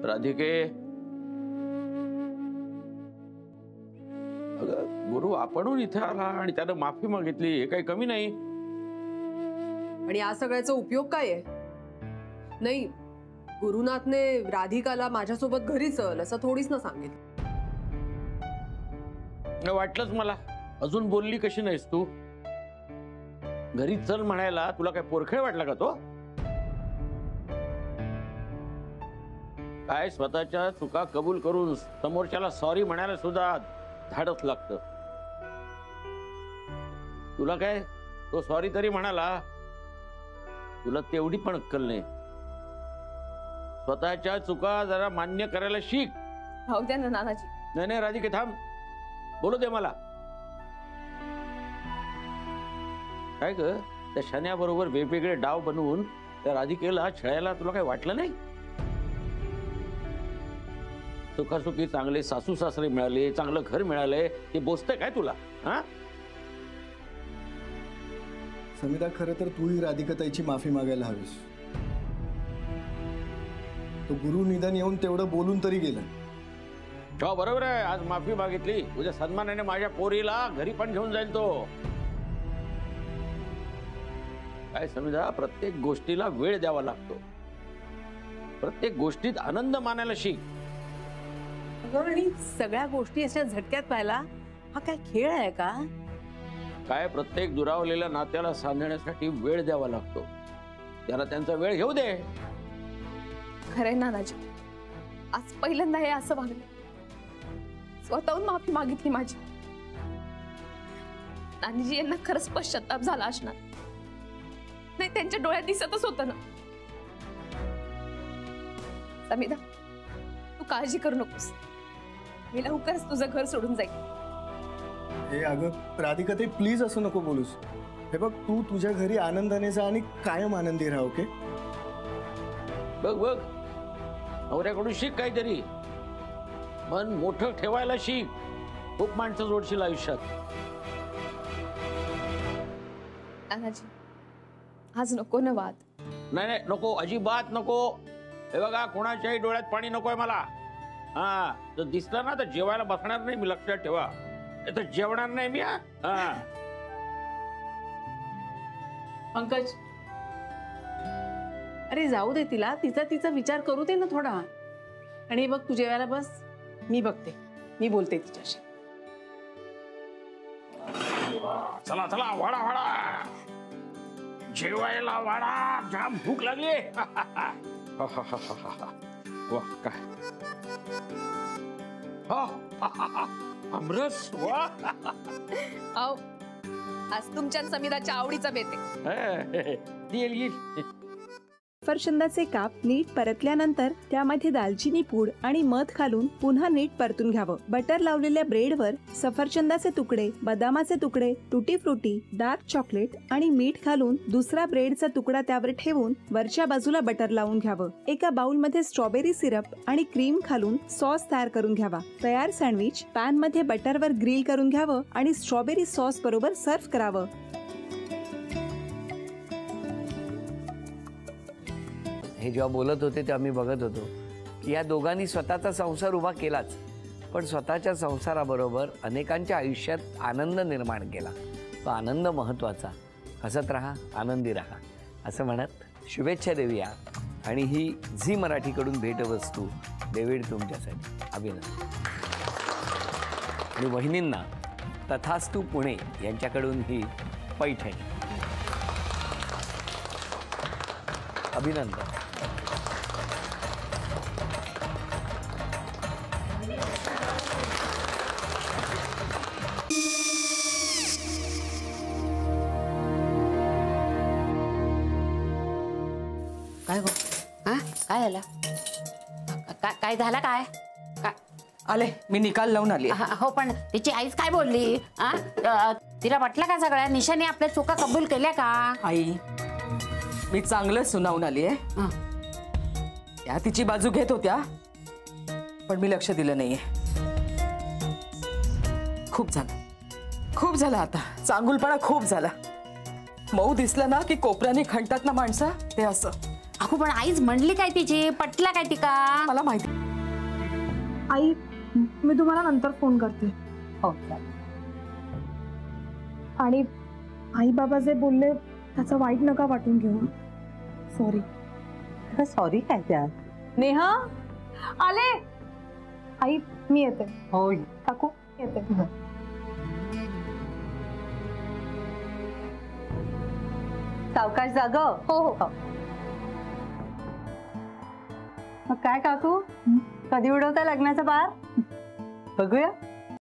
राधिके, अगं गुरु आपणहून इथे आला आणि त्यानं माफी मागितली, हे काही कमी नाही. आणि या सगळ्याचा उपयोग काय आहे? नाही, गुरुनाथने राधिकाला माझ्यासोबत घरी चल असं थोडीच ना सांगितलं. वाटलंच मला. अजून बोलली कशी नाहीस तू? घरी चल म्हणायला तुला काय पोरखेळ वाटला का तो? काय स्वतःच्या चुका कबूल करून समोरच्याला सॉरी म्हणायला सुद्धा धाडस लागतं. तुला काय तो सॉरी तरी म्हणाला, तुला तेवढी पण अक्कल नाही. स्वतःच्या चुका जरा मान्य करायला शिक. हो द्या ना नानाजी. नाही नाही राधिके थांब, बोलू दे मला. काय ग, त्या शन्याबरोबर वेगवेगळे डाव बनवून त्या राधिकेला छळायला तुला काय वाटलं नाही? सुखासुखी चांगले सासू सासरे मिळाले, चांगलं घर मिळाले, ते बोचतंय काय तुला? हा समिता, खरं तर तूही राधिकाताईची माफी मागायला हवीस. तो गुरु निदान येऊन तेवढं बोलून तरी गेला. हो बरोबर आहे, आज माफी मागितली, उद्या सन्मानाने माझ्या पोरीला घरी पण घेऊन जाईल तो. काय समजा, प्रत्येक गोष्टीला वेळ द्यावा लागतो. प्रत्येक गोष्टीत आनंद मानायला शिक. आणि सगळ्या गोष्टी अशा झटक्यात पाहिला, हा काय खेळ आहे का? काय प्रत्येक दुरावलेल्या नात्याला सांधण्यासाठी वेळ द्यावा लागतो. त्याला त्यांचा वेळ घेऊ दे. खरंय नानाजी, आज पहिल्यांदा हे असं वागलं. स्वतःहून माफी मागितली माझी. नानीजी यांना खरंच पश्चाताप झाला असणार. नाही, त्यांच्या डोळ्यात दिसतच होतं ना. समिधा, तू काळजी करू नकोस. मी लवकरच तुझं घर सोडून जाईल. हे अगं राधिकाताई, प्लीज असं नको बोलूस. हे बघ, तू तुझ्या घरी आनंदाने जा आणि कायम आनंदी राहा. ओके? बघ बघ, नवऱ्याकडून शिक काहीतरी. मन मोठं ठेवायला शिक. खूप माणसं जोडशील आयुष्यात. नानाजी, आज नको ना वाद. नाही नाही नको, अजिबात नको. हे बघा, कोणाच्याही डोळ्यात पाणी नकोय मला. हा, जर दिसलं ना तर जेवायला बसणार नाही मी, लक्षात ठेवा. तर जेवणार नाही मी. हा पंकज, अरे जाऊ दे तिला, तिचा विचार करू दे ना थोडा. आणि बघ, तू जेवायला बस, मी बघते, मी बोलते तिच्याशी. चला चला, वाडा वाडा, जेवायला वाडा. जाम भूक लागली. वाह काय आमरस. वाह, आज तुमच्या समिधाच्या आवडीचा बेत आहे. येईल. सफरचंदाचे काप नीट परतल्यानंतर त्यामध्ये दालचिनी पूड आणि मध घालून पुन्हा नीट परतून घ्यावं. बटर लावलेल्या ब्रेडवर सफरचंदाचे तुकडे, बदामाचे तुकडे, टुटी फ्रुटी, डार्क चॉकलेट आणि मीठ घालून दुसरा ब्रेडचा तुकडा त्यावर ठेवून वरच्या बाजूला बटर लावून घ्यावं. एका बाउलमध्ये स्ट्रॉबेरी सिरप आणि क्रीम घालून सॉस तयार करून घ्यावा. तयार सँडविच पॅन मध्ये बटरवर ग्रिल करून घ्यावं आणि स्ट्रॉबेरी सॉस बरोबर सर्व्ह करावं. हे जेव्हा बोलत होते तेव्हा मी बघत होतो की या दोघांनी स्वतःचा संसार उभा केलाच, पण स्वतःच्या संसाराबरोबर अनेकांच्या आयुष्यात आनंद निर्माण केला. तो आनंद महत्त्वाचा. हसत राहा, आनंदी राहा असं म्हणत शुभेच्छा देऊया. आणि ही झी मराठीकडून भेटवस्तू डेव्हिड तुमच्यासाठी. अभिनंदन. आणि वहिनींना तथास्तू पुणे यांच्याकडून ही पैठणी. अभिनंदन. काय गो? हा, काय झालं? काय झालं? काय आले, मी निकाल लावून आली. हो, पण तिची आईच काय बोलली? तिला वाटलं का सगळ्या निशाने आपल्या चुका कबूल केल्या का? आई, मी चांगलं सुनावून आली आहे. त्या तिची बाजू घेत होत्या, पण मी लक्ष दिलं नाहीये. खूप झालं आता. चांगुलपणा खूप झाला. मऊ दिसलं ना की कोपऱ्याने खणतात ना माणसं, ते असं. अगो पण आईच म्हणली काय तिची, पटला काय तिका? मला माहिती. आई मी तुम्हाला नंतर फोन करते. हो आणि आई बाबा जे बोलले त्याचं वाईट नका वाटून घेऊ. सॉरी. सॉरी काय त्यात? नेहा आले. आई मी येते. हो काकू येते. सावकाश जाग. हो हो. मग काय काकू, कधी उडवता लग्नाचा बार? बघूया.